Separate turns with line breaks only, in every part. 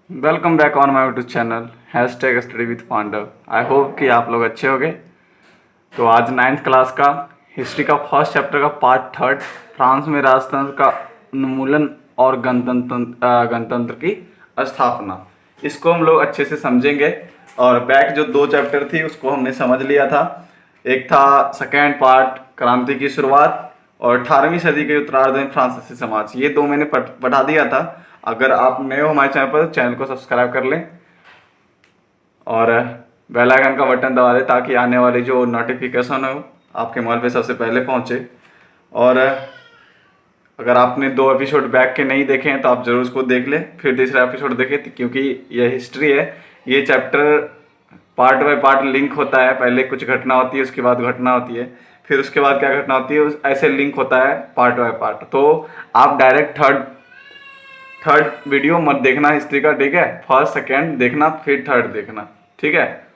Welcome back on my YouTube channel hashtag study with Pandav. I hope कि आप लोग अच्छे होंगे। तो आज 9th क्लास का हिस्ट्री का फर्स्ट चैप्टर का पार्ट थर्ड, फ्रांस में राजतंत्र का उन्मूलन और गणतंत्र की स्थापना, इसको हम लोग अच्छे से समझेंगे। और बैक जो 2 चैप्टर थी उसको हमने समझ लिया था। एक था सेकेंड पार्ट क्रांति की शुरुआत और 18वीं सदी के उत्तरार्ध में फ्रांसीसी समाज, ये 2 मैंने पढ़ा दिया था। अगर आप नए हो हमारे चैनल पर, चैनल को सब्सक्राइब कर लें और बेल आइकन का बटन दबा दें ताकि आने वाली जो नोटिफिकेशन हो आपके मोबाइल पे सबसे पहले पहुंचे। और अगर आपने 2 एपिसोड बैक के नहीं देखे हैं तो आप जरूर उसको देख लें, फिर तीसरा एपिसोड देखें, क्योंकि ये हिस्ट्री है। ये chapter part by part link होता है। पहले कुछ घटना होती है, उसके बाद घटना होती है, फिर उसके बाद क्या घटना होती है, ऐसे लिंक होता है पार्ट बाय पार्ट। तो आप डायरेक्ट थर्ड वीडियो मत देखना हिस्ट्री का, ठीक है। फर्स्ट सेकेंड देखना, फिर थर्ड देखना, ठीक है।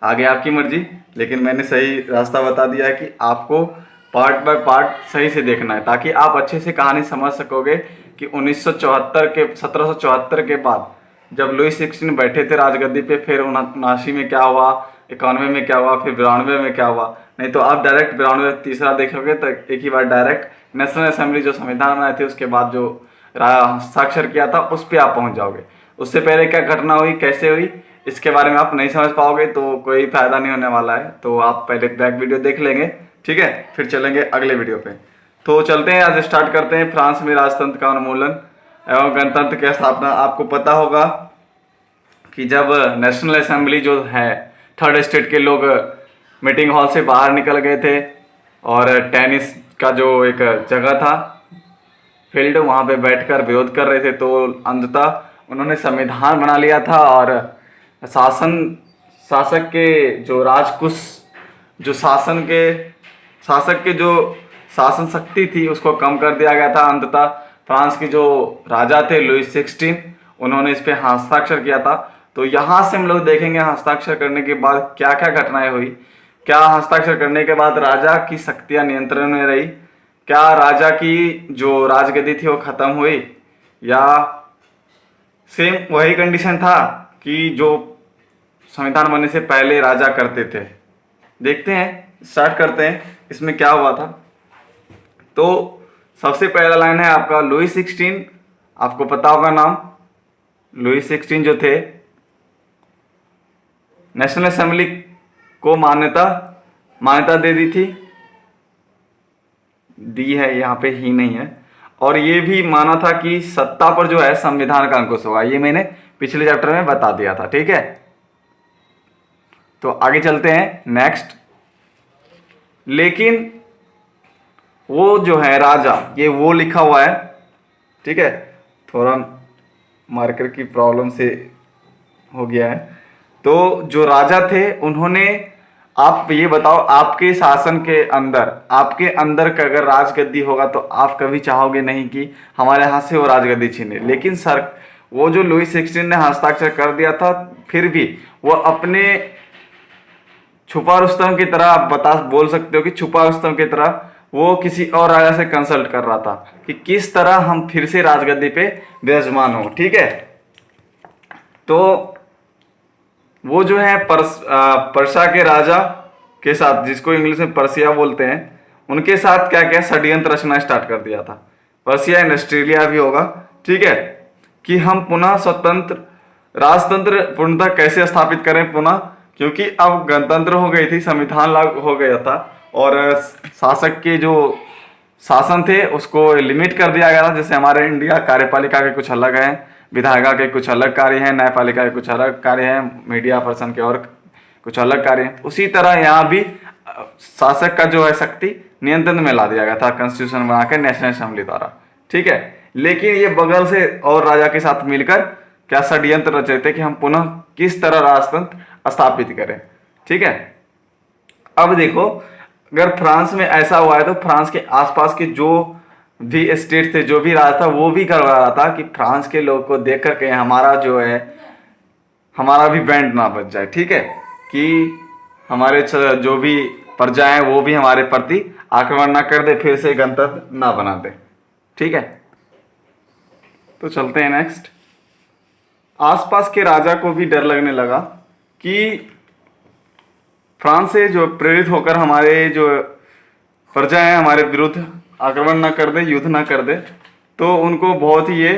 आगे आपकी मर्जी, लेकिन मैंने सही रास्ता बता दिया है कि आपको पार्ट बाय पार्ट सही से देखना है ताकि आप अच्छे से कहानी समझ सकोगे कि 1774 के बाद जब लुई 16 बैठे थे राजगद्दी पे, फिर 79 में क्या हुआ, 91 में क्या हुआ, फिर 92 में क्या हुआ। नहीं तो आप डायरेक्ट 92 तीसरा देखोगे तो एक ही बार डायरेक्ट नेशनल असेंबली जो संविधान बनाए थे उसके बाद जो हस्ताक्षर किया था उस पर आप पहुंच जाओगे। उससे पहले क्या घटना हुई, कैसे हुई, इसके बारे में आप नहीं समझ पाओगे तो कोई फायदा नहीं होने वाला है। तो आप पहले बैक वीडियो देख लेंगे, ठीक है, फिर चलेंगे अगले वीडियो पे। तो चलते हैं, आज स्टार्ट करते हैं। फ्रांस में राजतंत्र का उन्मूलन एवं गणतंत्र की स्थापना। आपको पता होगा कि जब नेशनल असेंबली जो है, थर्ड स्टेट के लोग मीटिंग हॉल से बाहर निकल गए थे और टेनिस का जो एक जगह था फील्ड, वहाँ पे बैठकर विरोध कर रहे थे, तो अंततः उन्होंने संविधान बना लिया था और शासक के जो राजकुश जो शासक के जो शासन शक्ति थी उसको कम कर दिया गया था। अंततः फ्रांस के जो राजा थे लुई 16, उन्होंने इस पे हस्ताक्षर किया था। तो यहाँ से हम लोग देखेंगे हस्ताक्षर करने के बाद क्या क्या घटनाएं हुई, क्या हस्ताक्षर करने के बाद राजा की शक्तियां नियंत्रण में रही, क्या राजा की जो राजगद्दी थी वो खत्म हुई, या सेम वही कंडीशन था कि जो संविधान बनने से पहले राजा करते थे। देखते हैं, स्टार्ट करते हैं इसमें क्या हुआ था। तो सबसे पहला लाइन है आपका लुई 16, आपको पता होगा नाम। लुई 16 जो थे नेशनल असेंबली को मान्यता दे दी है, यहाँ पे ही नहीं है। और ये भी माना था कि सत्ता पर जो है संविधान का अंकुश होगा, ये मैंने पिछले चैप्टर में बता दिया था, ठीक है। तो आगे चलते हैं नेक्स्ट। लेकिन वो जो है राजा, ये वो लिखा हुआ है, ठीक है, थोड़ा मार्कर की प्रॉब्लम से हो गया है। तो जो राजा थे उन्होंने, आप ये बताओ, आपके शासन के अंदर, आपके अंदर का अगर राजगद्दी होगा तो आप कभी चाहोगे नहीं कि हमारे हाथ से वो राजगद्दी छीने। लेकिन सर वो जो लुई 16 ने हस्ताक्षर कर दिया था, फिर भी वो अपने छुपा रुस्तम की तरह, आप बोल सकते हो कि छुपा रुस्तम की तरह वो किसी और राजा से कंसल्ट कर रहा था कि किस तरह हम फिर से राजगद्दी पे विराजमान हो, ठीक है। तो वो जो है पर्सा के राजा के साथ, जिसको इंग्लिश में पर्सिया बोलते हैं, उनके साथ क्या क्या षड्यंत्र रचना स्टार्ट कर दिया था। पर्सिया एंड ऑस्ट्रेलिया भी होगा, ठीक है, कि हम पुनः स्वतंत्र राजतंत्र पूर्णतः कैसे स्थापित करें पुनः, क्योंकि अब गणतंत्र हो गई थी, संविधान लागू हो गया था और शासक के जो शासन थे उसको लिमिट कर दिया गया था। जैसे हमारे इंडिया कार्यपालिका के कुछ अलग है, विधायिका के कुछ अलग कार्य हैं, न्यायपालिका के कुछ अलग कार्य हैं, मीडिया पर्सन के और कुछ अलग कार्य हैं। उसी तरह यहाँ भी शासक का जो है शक्ति नियंत्रण में ला दिया गया था कॉन्स्टिट्यूशन बनाकर नेशनल असेंबली द्वारा, ठीक है। लेकिन ये बगल से और राजा के साथ मिलकर क्या षड्यंत्र रच रहे थे कि हम पुनः किस तरह राजतंत्र स्थापित करें, ठीक है। अब देखो, अगर फ्रांस में ऐसा हुआ है तो फ्रांस के आसपास के जो भी स्टेट थे, जो भी राज था, वो भी करवा रहा था कि फ्रांस के लोग को देख करके हमारा जो है, हमारा भी बैंड ना बच जाए, ठीक है, कि हमारे जो भी प्रजा है वो भी हमारे प्रति आक्रमण ना कर दे, फिर से गणतंत्र ना बना दे, ठीक है। तो चलते हैं नेक्स्ट। आसपास के राजा को भी डर लगने लगा कि फ्रांस से जो प्रेरित होकर हमारे जो प्रजा है हमारे विरुद्ध आक्रमण ना कर दे, युद्ध ना कर दे। तो उनको बहुत ही ये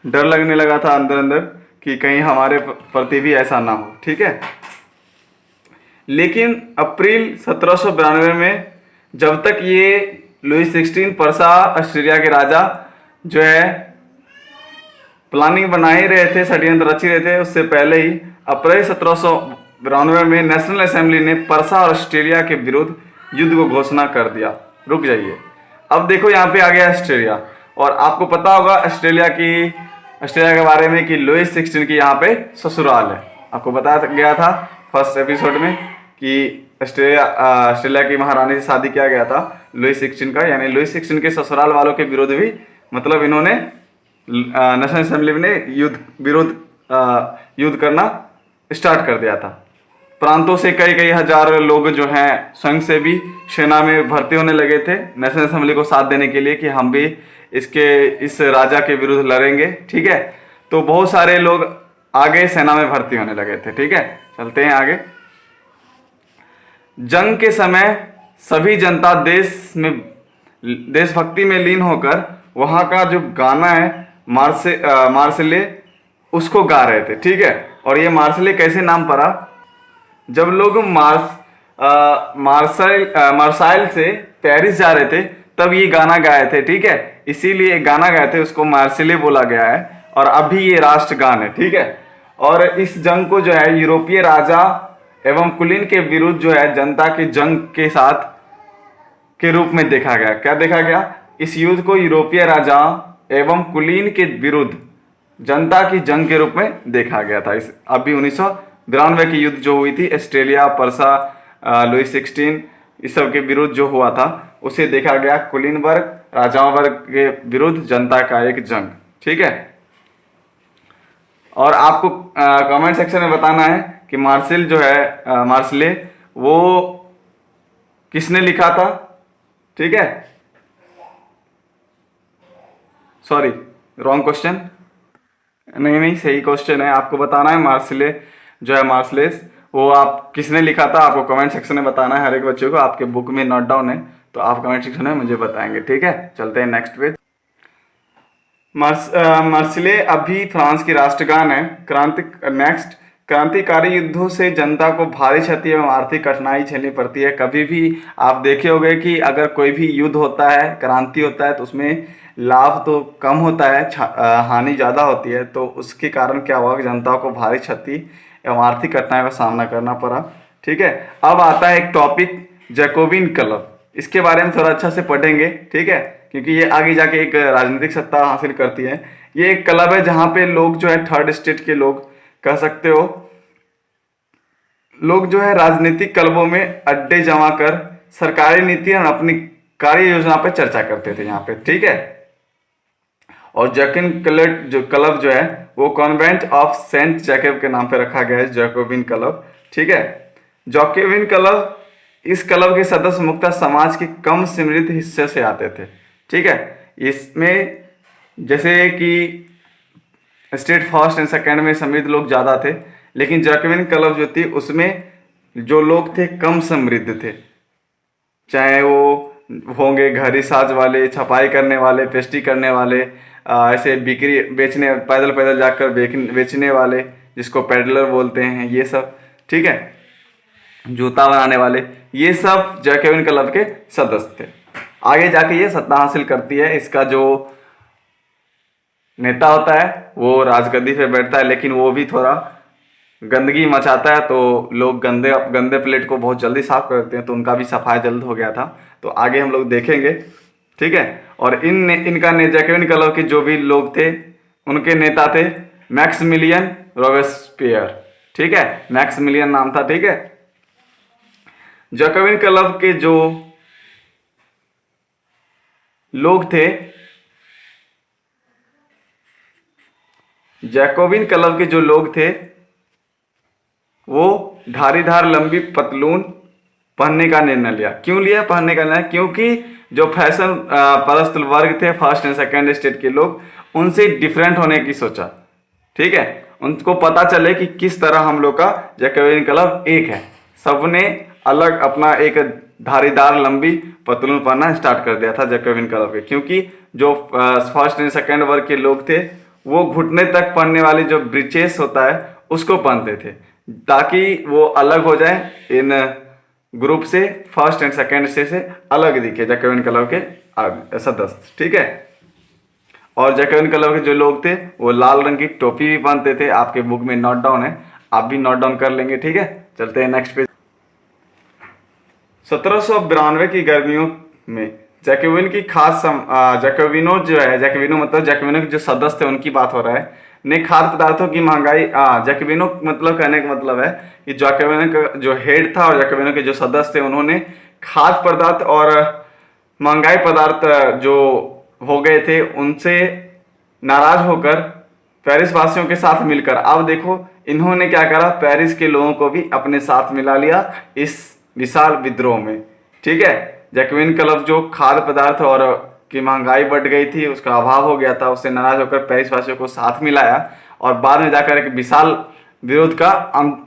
डर लगने लगा था अंदर अंदर कि कहीं हमारे प्रति भी ऐसा ना हो। ठीक है, लेकिन अप्रैल 1792 में जब तक ये लुई 16 परसा ऑस्ट्रेलिया के राजा जो है प्लानिंग बना ही रहे थे, षड्यंत्र रच ही रहे थे, उससे पहले ही अप्रैल 1792 में नेशनल असेंबली ने परसा और ऑस्ट्रेलिया के विरुद्ध युद्ध को घोषणा कर दिया। रुक जाइए, अब देखो यहाँ पे आ गया ऑस्ट्रेलिया, और आपको पता होगा ऑस्ट्रेलिया के बारे में कि लुई 16 की यहाँ पे ससुराल है। आपको बताया गया था फर्स्ट एपिसोड में कि ऑस्ट्रेलिया की महारानी से शादी किया गया था लुई 16 का, यानी लुई 16 के ससुराल वालों के विरुद्ध भी मतलब इन्होंने नेशनल असेंबली में युद्ध करना स्टार्ट कर दिया था। प्रांतों से कई हजार लोग जो हैं स्वयंसेवी सेना में भर्ती होने लगे थे नेशनल असेंबली को साथ देने के लिए कि हम भी इस राजा के विरुद्ध लड़ेंगे। ठीक है, तो बहुत सारे लोग आगे सेना में भर्ती होने लगे थे। ठीक है, चलते हैं आगे। जंग के समय सभी जनता देशभक्ति में लीन होकर वहां का जो गाना है मार्शले उसको गा रहे थे। ठीक है, और ये मार्शले कैसे नाम पड़ा, जब लोग मार्साइल से पेरिस जा रहे थे तब ये गाना गाए थे। ठीक है, इसीलिए गाना गाए थे, उसको मार्शले बोला गया है, और अभी ये राष्ट्रगान है। ठीक है, और इस जंग को जो है यूरोपीय राजा एवं कुलीन के विरुद्ध जो है जनता की जंग के साथ के रूप में देखा गया। क्या देखा गया, इस युद्ध को यूरोपीय राजा एवं कुलीन के विरुद्ध जनता की जंग के रूप में देखा गया था। इस अभी 1992 की युद्ध जो हुई थी ऑस्ट्रेलिया, परसा, लुई 16 इस सब के विरुद्ध जो हुआ था उसे देखा गया कुलीन वर्ग, राजाओं वर्ग के विरुद्ध जनता का एक जंग। ठीक है, और आपको कमेंट सेक्शन में बताना है कि मार्शले वो किसने लिखा था। ठीक है, सॉरी रॉन्ग क्वेश्चन, नहीं सही क्वेश्चन है। आपको बताना है मार्शले जो है मार्शलेस वो आप किसने लिखा था, आपको कमेंट सेक्शन में बताना है। हर एक बच्चे को आपके बुक में नोट डाउन है, तो आप कमेंट सेक्शन में मुझे बताएंगे। ठीक है, चलते हैं नेक्स्ट पेज। मार्शले अभी फ्रांस की राष्ट्रगान है। क्रांतिकारी युद्धों से जनता को भारी क्षति एवं आर्थिक कठिनाई झेलनी पड़ती है। कभी भी आप देखे होंगे कि अगर कोई भी युद्ध होता है, क्रांति होता है, तो उसमें लाभ तो कम होता है, हानि ज़्यादा होती है। तो उसके कारण क्या हुआ कि जनता को भारी क्षति एवं आर्थिक कठिनाई का सामना करना पड़ा। ठीक है, अब आता है एक टॉपिक जैकोबिन क्लब, इसके बारे में थोड़ा अच्छा से पढ़ेंगे। ठीक है, क्योंकि ये आगे जाके एक राजनीतिक सत्ता हासिल करती है। ये एक क्लब है जहाँ पे लोग जो है थर्ड स्टेट के लोग कह सकते हो, लोग जो है राजनीतिक क्लबों में अड्डे जमा कर सरकारी नीति और अपनी कार्य योजना पर चर्चा करते थे यहाँ पे। ठीक है, और जैकिन क्लब जो है वो कॉन्वेंट ऑफ सेंट जैकब के नाम पे रखा गया है, जैकोबिन क्लब। ठीक है, जैकोबिन क्लब, इस क्लब के सदस्य मुख्यतः समाज के कम समृद्ध हिस्से से आते थे। ठीक है, इसमें जैसे कि स्टेट फर्स्ट एंड सेकंड में समृद्ध लोग ज़्यादा थे, लेकिन जैकोबिन क्लब जो थी उसमें जो लोग थे कम समृद्ध थे, चाहे वो होंगे घड़ी साज वाले, छपाई करने वाले, पेस्ट्री करने वाले, ऐसे बिक्री बेचने पैदल जाकर बेचने वाले जिसको पेडलर बोलते हैं, ये सब। ठीक है, जूता बनाने वाले, ये सब जैकोबिन क्लब के सदस्य थे। आगे जाके ये सत्ता हासिल करती है। इसका जो नेता होता है वो राजगद्दी पे बैठता है, लेकिन वो भी थोड़ा गंदगी मचाता है, तो लोग गंदे प्लेट को बहुत जल्दी साफ कर देते हैं, तो उनका भी सफाई जल्द हो गया था। तो आगे हम लोग देखेंगे। ठीक है, और इनका जैकोबिन क्लब के जो भी लोग थे उनके नेता थे मैक्सिमिलियन रोबेस्पियर। ठीक है, मैक्सिमिलियन नाम था। ठीक है, जैकोबिन क्लब के जो लोग थे, जैकोबिन क्लब के जो लोग थे वो धारीदार लंबी पतलून पहनने का निर्णय लिया। क्यों लिया पहनने का निर्णय? क्योंकि जो फैशन परस्त वर्ग थे, फर्स्ट एंड सेकंड स्टेट के लोग, उनसे डिफरेंट होने की सोचा। ठीक है, उनको पता चले कि किस तरह हम लोग का जैकोबिन क्लब एक है। सबने अलग अपना एक धारीदार लंबी पतलून पहनना स्टार्ट कर दिया था जैकोबिन क्लब के, क्योंकि जो फर्स्ट एंड सेकेंड वर्ग के लोग थे वो घुटने तक पहनने वाली जो ब्रीचेस होता है उसको पहनते थे, ताकि वो अलग हो जाए इन ग्रुप से, फर्स्ट एंड सेकेंड से अलग दिखे जैकोबिन क्लब के सदस्य। ठीक है, और जैकोबिन क्लब के जो लोग थे वो लाल रंग की टोपी भी पहनते थे। आपके बुक में नोट डाउन है, आप भी नोट डाउन कर लेंगे। ठीक है, चलते हैं नेक्स्ट पेज। 1792 की गर्मियों में जैकोबिन की खास जैकोबिनो जो है, जैकोबिनो मतलब जैकोबिनो के जो सदस्य थे उनकी बात हो रहा है, ने खाद्य पदार्थों की महंगाई, जैकोबिनो मतलब कहने का मतलब है कि जैकोबिनो का जो हेड था और जैकोबिनो के जो सदस्य थे उन्होंने खाद्य पदार्थ और महंगाई पदार्थ जो हो गए थे उनसे नाराज होकर पेरिस वासियों के साथ मिलकर, अब देखो इन्होंने क्या करा, पेरिस के लोगों को भी अपने साथ मिला लिया इस विशाल विद्रोह में। ठीक है, जैकोबिन क्लब जो खाद्य पदार्थ और की महंगाई बढ़ गई थी, उसका अभाव हो गया था, उससे नाराज होकर पेरिस वासियों को साथ मिलाया और बाद में जाकर एक विशाल विरोध का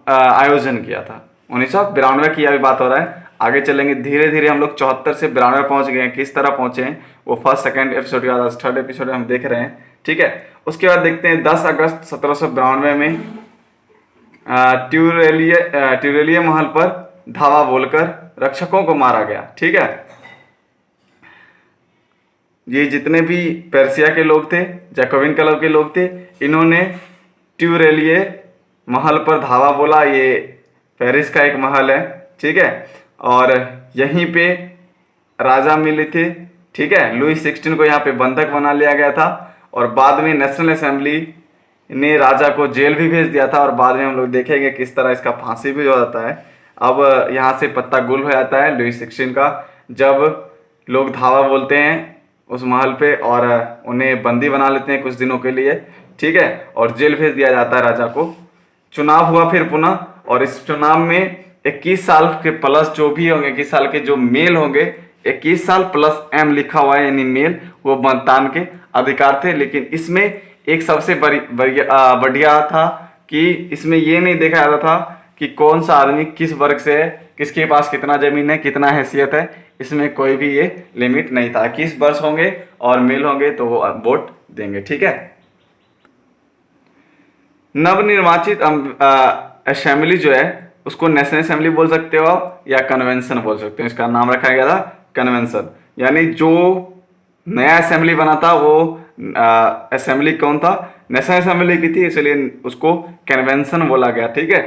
आयोजन किया था। 1992 की अभी बात हो रहा है, आगे चलेंगे धीरे धीरे हम लोग 74 से 92 पहुंच गए हैं। किस तरह पहुंचे हैं वो फर्स्ट सेकंड एपिसोड के बाद थर्ड एपिसोड में हम देख रहे हैं। ठीक है, उसके बाद देखते हैं 10 अगस्त 1792 में ट्यूरेलिये महल पर धावा बोलकर रक्षकों को मारा गया। ठीक है, ये जितने भी पर्सिया के लोग थे, जैकोबिन क्लब के लोग थे, इन्होंने ट्यूरेलिये महल पर धावा बोला। ये पेरिस का एक महल है। ठीक है, और यहीं पे राजा मिले थे। ठीक है, लुई 16 को यहाँ पे बंधक बना लिया गया था और बाद में नेशनल असेंबली ने राजा को जेल भी भेज दिया था और बाद में हम लोग देखेंगे किस तरह इसका फांसी भी हो जाता है। अब यहाँ से पत्ता गुल हो जाता है लुई 16 का, जब लोग धावा बोलते हैं उस महल पे और उन्हें बंदी बना लेते हैं कुछ दिनों के लिए। ठीक है, और जेल भेज दिया जाता है राजा को। चुनाव हुआ फिर पुनः, और इस चुनाव में 21 साल के प्लस जो भी होंगे, 21 साल के जो मेल होंगे, 21 साल प्लस एम लिखा हुआ है यानी मेल, वो मतदान के अधिकार थे। लेकिन इसमें एक सबसे बढ़िया था कि इसमें ये नहीं देखा जाता था कि कौन सा आदमी किस वर्ग से है, किसके पास कितना जमीन है, कितना हैसियत है, इसमें कोई भी ये लिमिट नहीं था। 21 वर्ष होंगे और मेल होंगे तो वो वोट देंगे। ठीक है, नवनिर्वाचित असेंबली जो है उसको नेशनल असेंबली बोल सकते हो या कन्वेंशन बोल सकते हो। इसका नाम रखा गया था कन्वेंशन, यानी जो नया असेंबली बना था वो असेंबली कौन था, नेशनल असेंबली की थी, इसलिए उसको कन्वेंशन बोला गया। ठीक है,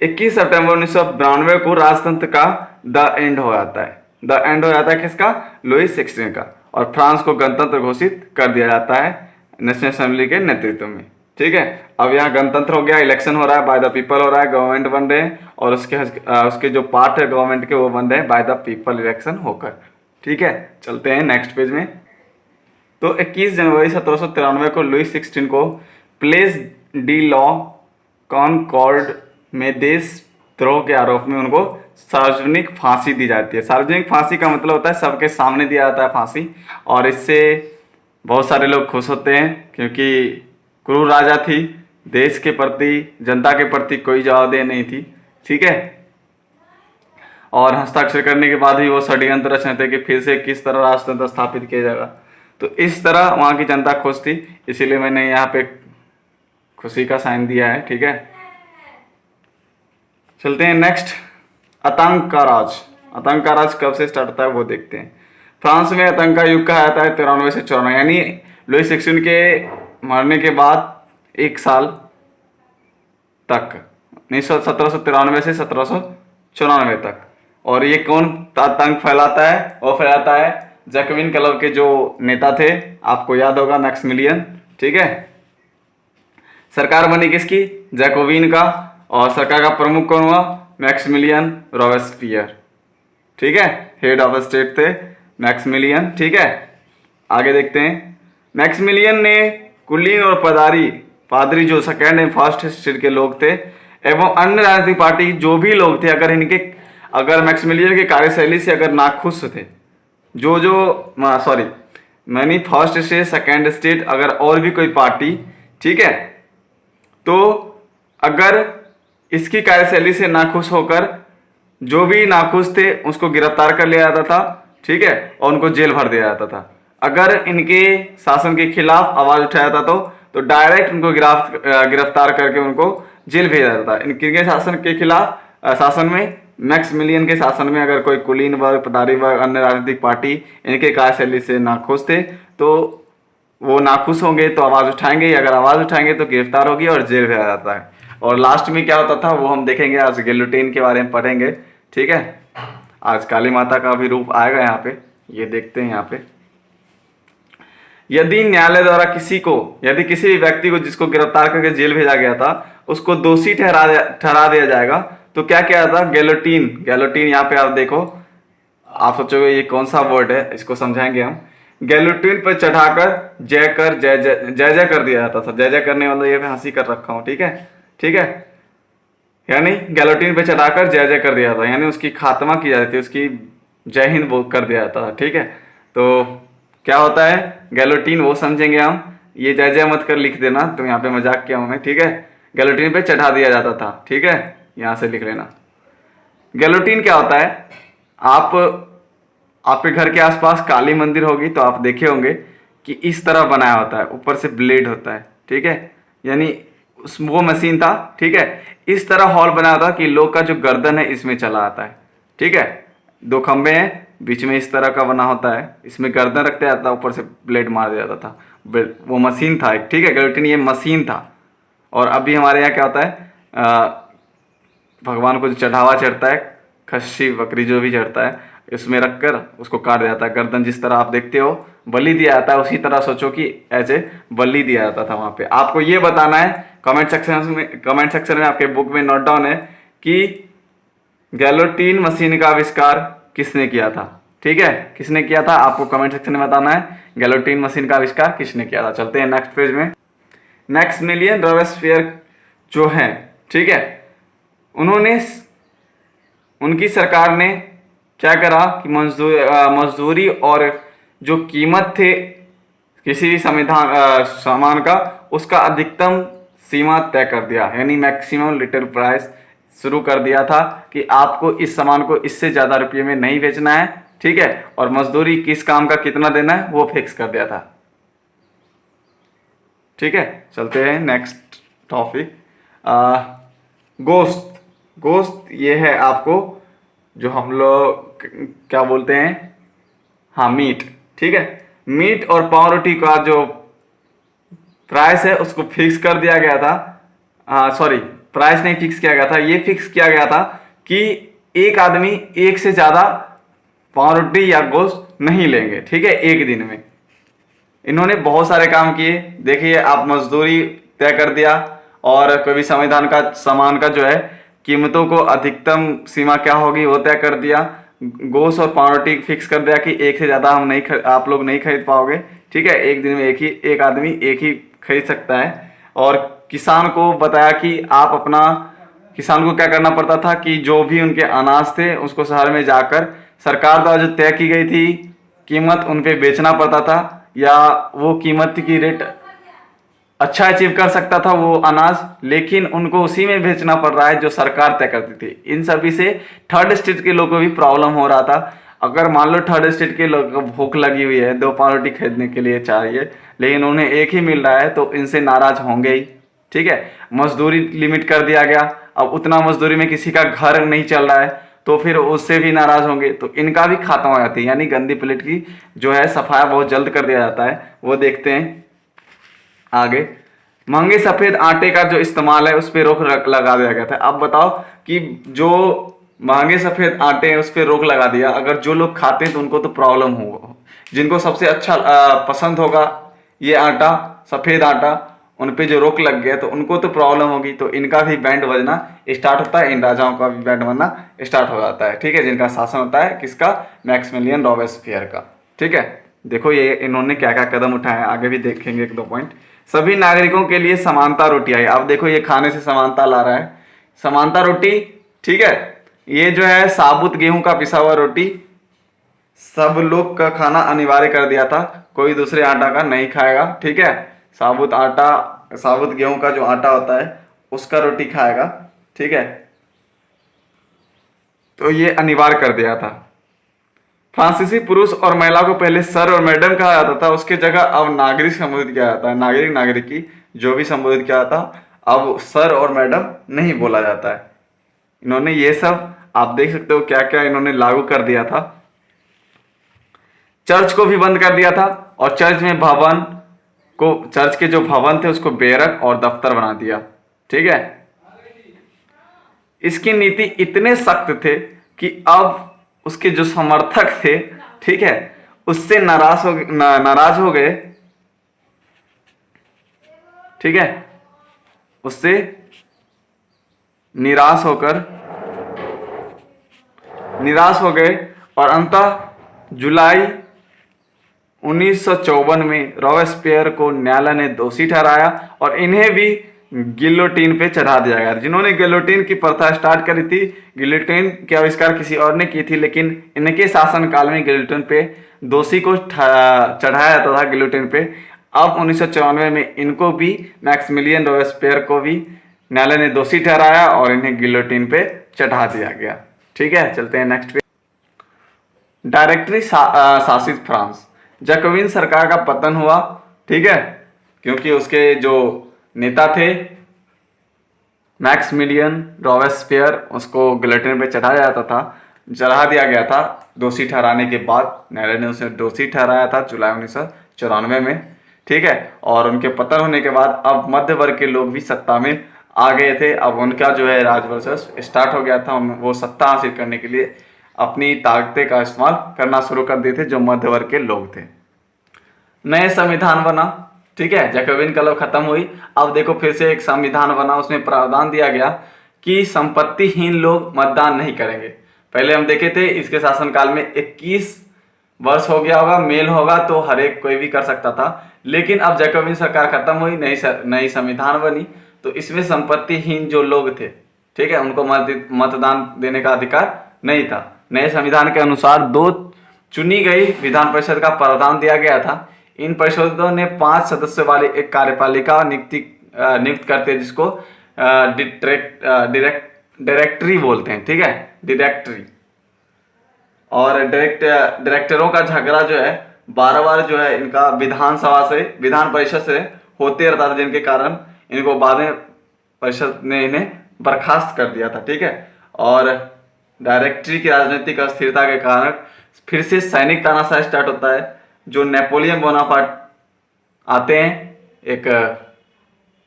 21 सितंबर 1992 को राजतंत्र का द एंड हो जाता है। द एंड हो जाता है किसका, लुई 16 का, और फ्रांस को गणतंत्र घोषित कर दिया जाता है नेशनल असेंबली के नेतृत्व में। ठीक है, अब यहाँ गणतंत्र हो गया, इलेक्शन हो रहा है, बाय द पीपल हो रहा है, गवर्नमेंट बन रहे हैं और उसके जो पार्ट है गवर्नमेंट के वो बन रहे हैं बाय द पीपल इलेक्शन होकर। ठीक है, चलते हैं नेक्स्ट पेज में। तो 21 जनवरी 1793 को लुई 16 को प्लेस डी लॉ कॉनकॉर्ड में देशद्रोह के आरोप में उनको सार्वजनिक फांसी दी जाती है। सार्वजनिक फांसी का मतलब होता है सबके सामने दिया जाता है फांसी, और इससे बहुत सारे लोग खुश होते हैं क्योंकि क्रूर राजा थी, देश के प्रति, जनता के प्रति कोई जवाबदेही नहीं थी। ठीक है, और हस्ताक्षर करने के बाद ही वो षड्यंत्र रच रहे थे कि फिर से किस तरह राजतंत्र स्थापित किया जाएगा। तो इस तरह वहाँ की जनता खुश थी, इसीलिए मैंने यहाँ पे खुशी का साइन दिया है। ठीक है, चलते हैं नेक्स्ट। आतंक का राज। आतंक का राज कब से स्टार्ट होता है वो देखते हैं। फ्रांस में आतंक का युग कहा जाता है 93 से 94, यानी लुई 16 के मरने के बाद एक साल तक, 1793 से 1794 तक। और ये कौन आतंक फैलाता है, वो फैलाता है जैकोबिन क्लब के जो नेता थे, आपको याद होगा मैक्सिमिलियन। ठीक है, सरकार बनी किसकी, जैकोबिन का, और सरकार का प्रमुख कौन हुआ, मैक्सिमिलियन रॉबेस्पियर। ठीक है, हेड ऑफ स्टेट थे मैक्सिमिलियन। ठीक है, आगे देखते हैं। मैक्सिमिलियन ने कुलीन और पादरी जो सेकेंड एंड फर्स्ट स्टेट के लोग थे एवं अन्य राजनीतिक पार्टी जो भी लोग थे, अगर मैक्सिमिलियन की कार्यशैली से अगर नाखुश थे, मैंने फर्स्ट स्टेट सेकेंड स्टेट, अगर और भी कोई पार्टी, ठीक है, तो अगर इसकी कार्यशैली से नाखुश होकर जो भी नाखुश थे उसको गिरफ्तार कर लिया जाता था, ठीक है, और उनको जेल भर दिया जाता था। अगर इनके शासन के खिलाफ आवाज उठाया जाता तो डायरेक्ट उनको गिरफ्तार करके उनको जेल भेजा जाता था। इनके शासन के खिलाफ शासन में मैक्सिमिलियन के शासन में अगर कोई कुलीन वर्ग, पदारी वर्ग, अन्य राजनीतिक पार्टी इनके कार्यशैली से नाखुश थे तो वो नाखुश होंगे तो आवाज उठाएंगे, अगर आवाज उठाएंगे तो गिरफ्तार होगी और जेल भेजा जाता है। और लास्ट में क्या होता था वो हम देखेंगे, आज गिलोटिन के बारे में पढ़ेंगे, ठीक है। आज काली माता का भी रूप आएगा यहाँ पे, ये देखते हैं यहाँ पे। यदि न्यायालय द्वारा यदि किसी भी व्यक्ति को जिसको गिरफ्तार करके जेल भेजा गया था उसको दोषी ठहरा दिया जाएगा तो क्या किया जाता? गैलोटीन यहाँ पे आप देखो, आप सोचोगे ये कौन सा वर्ड है, इसको समझाएंगे हम। गैलोटीन पर चढ़ाकर जय कर दिया जाता था। जय करने वाला ये हंसी कर रखा हूं, ठीक है। यानी गैलोटीन पे चढ़ाकर जय कर दिया था, यानी उसकी खात्मा की जाती थी, उसकी जय हिंद वो कर दिया जाता था, ठीक है। तो क्या होता है गैलोटीन, वो समझेंगे हम। ये जय मत कर लिख देना, तो यहाँ पे मजाक किया हूं मैं, ठीक है। गैलोटीन पे चढ़ा दिया जाता था, ठीक है, यहां से लिख लेना। गैलोटीन क्या होता है, आपके घर के आसपास काली मंदिर होगी तो आप देखे होंगे कि इस तरह बनाया होता है, ऊपर से ब्लेड होता है, ठीक है, यानी वो मशीन था, ठीक है। इस तरह हॉल बनाया था कि लोग का जो गर्दन है इसमें चला आता है, ठीक है। 2 खंबे हैं, बीच में इस तरह का बना होता है, इसमें गर्दन रखते जाता था, ऊपर से ब्लेड मार दिया जाता था। वो मशीन था एक, ठीक है। गिलोटिन ये मशीन था। और अभी हमारे यहाँ क्या होता है, भगवान को जो चढ़ावा चढ़ता है, खस्सी बकरी जो भी चढ़ता है, इसमें रखकर उसको काट दिया जाता है। गर्दन जिस तरह आप देखते हो बलि दिया जाता है, उसी तरह सोचो कि ऐसे बलि दिया जाता था वहां पे। आपको ये बताना है कमेंट सेक्शन में आपके बुक में नोट डाउन है कि गैलोटीन मशीन का आविष्कार किसने किया था, ठीक है, किसने किया था, आपको कमेंट सेक्शन में बताना है गैलोटीन मशीन का आविष्कार किसने किया था। चलते हैं नेक्स्ट पेज में। मैक्सिमिलियन रॉबेस्पियर जो है, ठीक है, उनकी सरकार ने क्या करा कि मजदूरी और जो कीमत थे किसी भी सामान का, उसका अधिकतम सीमा तय कर दिया, यानी मैक्सिमम रिटेल प्राइस शुरू कर दिया था कि आपको इस सामान को इससे ज़्यादा रुपये में नहीं बेचना है, ठीक है, और मजदूरी किस काम का कितना देना है वो फिक्स कर दिया था, ठीक है। चलते हैं नेक्स्ट टॉपिक। गोश्त ये है आपको जो हम लोग क्या बोलते हैं, हाँ, मीट, ठीक है। मीट और पाव रोटी का जो प्राइस है उसको फिक्स कर दिया गया था। सॉरी, प्राइस नहीं फिक्स किया गया था, ये फिक्स किया गया था कि एक आदमी एक से ज्यादा पाव रोटी या गोश्त नहीं लेंगे, ठीक है, एक दिन में। इन्होंने बहुत सारे काम किए, देखिए आप, मजदूरी तय कर दिया और कोई भी संविधान का सामान का जो है कीमतों को अधिकतम सीमा क्या होगी वो तय कर दिया। गोश्त और पाव रोटी फिक्स कर दिया कि एक से ज़्यादा आप लोग नहीं खरीद पाओगे, ठीक है, एक दिन में एक आदमी एक ही खरीद सकता है। और किसान को बताया कि किसान को क्या करना पड़ता था कि जो भी उनके अनाज थे उसको शहर में जाकर सरकार द्वारा जो तय की गई थी कीमत उन पे बेचना पड़ता था, या वो कीमत की रेट अच्छा अचीव कर सकता था वो अनाज, लेकिन उनको उसी में बेचना पड़ रहा है जो सरकार तय करती थी। इन सभी से थर्ड स्टेट के लोगों को भी प्रॉब्लम हो रहा था। अगर मान लो थर्ड स्टेट के लोगों को भूख लगी हुई है, 2 पाव रोटी खरीदने के लिए चाहिए, लेकिन उन्हें एक ही मिल रहा है, तो इनसे नाराज होंगे ही, ठीक है। मजदूरी लिमिट कर दिया गया, अब उतना मजदूरी में किसी का घर नहीं चल रहा है तो फिर उससे भी नाराज होंगे, तो इनका भी खात्मा हो जाती है, यानी गंदी प्लेट की जो है सफाया बहुत जल्द कर दिया जाता है। वो देखते हैं आगे। महंगे सफेद आटे का जो इस्तेमाल है उस पर रोक लगा दिया गया था। अब बताओ कि जो महंगे सफेद आटे हैं उस पर रोक लगा दिया, अगर जो लोग खाते हैं तो उनको तो प्रॉब्लम होगा, जिनको सबसे अच्छा पसंद होगा ये आटा, सफेद आटा, उन पे जो रोक लग गया तो उनको तो प्रॉब्लम होगी, तो इनका भी बैंड बजना स्टार्ट होता है, इन राजाओं का भी बैंड बजना स्टार्ट हो जाता है, ठीक है, जिनका शासन होता है किसका, मैक्सिमिलियन रॉबेस्पियर का, ठीक है। देखो ये इन्होंने क्या क्या कदम उठाए, आगे भी देखेंगे 1-2 पॉइंट। सभी नागरिकों के लिए समानता रोटी आई। अब देखो ये खाने से समानता ला रहा है, समानता रोटी, ठीक है। ये जो है साबुत गेहूं का पिसा हुआ रोटी सब लोग का खाना अनिवार्य कर दिया था, कोई दूसरे आटा का नहीं खाएगा, ठीक है। साबुत आटा साबुत गेहूं का जो आटा होता है उसका रोटी खाएगा, ठीक है। तो ये अनिवार्य कर दिया था। फ्रांसीसी पुरुष और महिला को पहले सर और मैडम कहा जाता था, उसके जगह अब नागरिक संबोधित किया जाता है। नागरिक नागरिकी जो भी संबोधित किया जाता, अब सर और मैडम नहीं बोला जाता है। इन्होंने ये सब आप देख सकते हो क्या क्या इन्होंने लागू कर दिया था। चर्च को भी बंद कर दिया था और चर्च के जो भवन थे उसको बैरक और दफ्तर बना दिया, ठीक है। इसकी नीति इतने सख्त थे कि अब उसके जो समर्थक थे, ठीक है, उससे नाराज हो गए, ठीक है, उससे निराश हो गए और अंततः जुलाई 1954 में रॉबेस्पियर को न्यायालय ने दोषी ठहराया और इन्हें भी गिलोटीन पे चढ़ा दिया गया। जिन्होंने गिलोटीन की प्रथा स्टार्ट करी थी, गिलोटीन के आविष्कार किसी और ने की थी, लेकिन इनके शासनकाल में गिलोटीन पे दोषी को चढ़ाया जाता था गिलोटीन पे। अब 1994 में इनको भी, मैक्सिमिलियन रॉबेस्पियर को भी न्यायालय ने दोषी ठहराया और इन्हें गिलोटीन पे चढ़ा दिया गया, ठीक है। चलते हैं नेक्स्ट पे। डायरेक्टरी शासित फ्रांस, जैकोबिन सरकार का पतन हुआ, ठीक है, क्योंकि उसके जो नेता थे मैक्सिमिलियन रॉबेस्पियर, उसको गिलोटिन पे चढ़ा दिया गया था दोषी ठहराने के बाद। न्यायालय ने उसे दोषी ठहराया था जुलाई 1994 में, ठीक है। और उनके पतन होने के बाद अब मध्य वर्ग के लोग भी सत्ता में आ गए थे। अब उनका जो है राजवंश स्टार्ट हो गया था। वो सत्ता हासिल करने के लिए अपनी ताकतें का इस्तेमाल करना शुरू कर दिए थे जो मध्य वर्ग के लोग थे। नए संविधान बना, ठीक है, जैकोबिन क्लब खत्म हुई। अब देखो फिर से एक संविधान बना, उसमें प्रावधान दिया गया कि संपत्तिहीन लोग मतदान नहीं करेंगे। पहले हम देखे थे इसके शासनकाल में 21 वर्ष हो गया होगा, मेल होगा तो हर एक कोई भी कर सकता था। लेकिन अब जैकोबिन सरकार खत्म हुई, नई संविधान बनी, तो इसमें संपत्तिहीन जो लोग थे, ठीक है, उनको मतदान देने का अधिकार नहीं था। नए संविधान के अनुसार 2 चुनी गई विधान परिषद का प्रावधान दिया गया था। इन परिषदों ने 5 सदस्यों वाली एक कार्यपालिका नियुक्त करते, जिसको डायरेक्टरी बोलते हैं, ठीक है, डायरेक्टरी। और डायरेक्टरों का झगड़ा जो है बार जो है इनका विधान परिषद से होते रहता था, जिनके कारण इनको बाद में परिषद ने इन्हें बर्खास्त कर दिया था, ठीक है। और डायरेक्टरी की राजनीतिक अस्थिरता के कारण फिर से सैनिक तानाशाही स्टार्ट होता है। जो नेपोलियन बोनापार्ट आते हैं, एक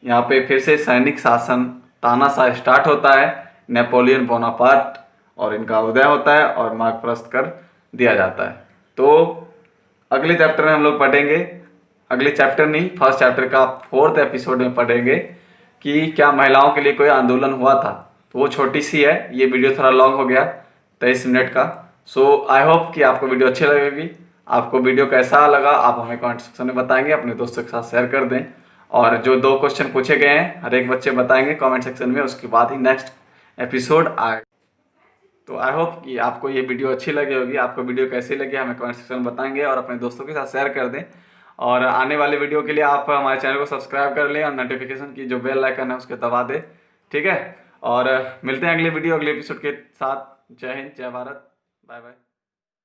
यहाँ पे फिर से सैनिक शासन तानाशाही स्टार्ट होता है, नेपोलियन बोनापार्ट, और इनका उदय होता है और मार्ग प्रशस्त कर दिया जाता है। तो अगले चैप्टर में हम लोग पढ़ेंगे, अगले चैप्टर नहीं, फर्स्ट चैप्टर का 4th एपिसोड में पढ़ेंगे कि क्या महिलाओं के लिए कोई आंदोलन हुआ था। तो वो छोटी सी है, ये वीडियो थोड़ा लॉन्ग हो गया, 23 मिनट का। सो आई होप कि आपको वीडियो अच्छी लगेगी। आपको वीडियो कैसा लगा आप हमें कमेंट सेक्शन में बताएंगे, अपने दोस्तों के साथ शेयर कर दें। और जो 2 क्वेश्चन पूछे गए हैं हर एक बच्चे बताएंगे कमेंट सेक्शन में, उसके बाद ही नेक्स्ट एपिसोड आए। तो आई होप कि आपको ये वीडियो अच्छी लगी होगी। आपको वीडियो कैसी लगी हमें कमेंट सेक्शन में बताएंगे और अपने दोस्तों के साथ शेयर कर दें। और आने वाले वीडियो के लिए आप हमारे चैनल को सब्सक्राइब कर लें और नोटिफिकेशन की जो बेल आइकन है उसके दबा दें, ठीक है। और मिलते हैं अगले वीडियो अगले एपिसोड के साथ। जय हिंद, जय भारत, बाय बाय।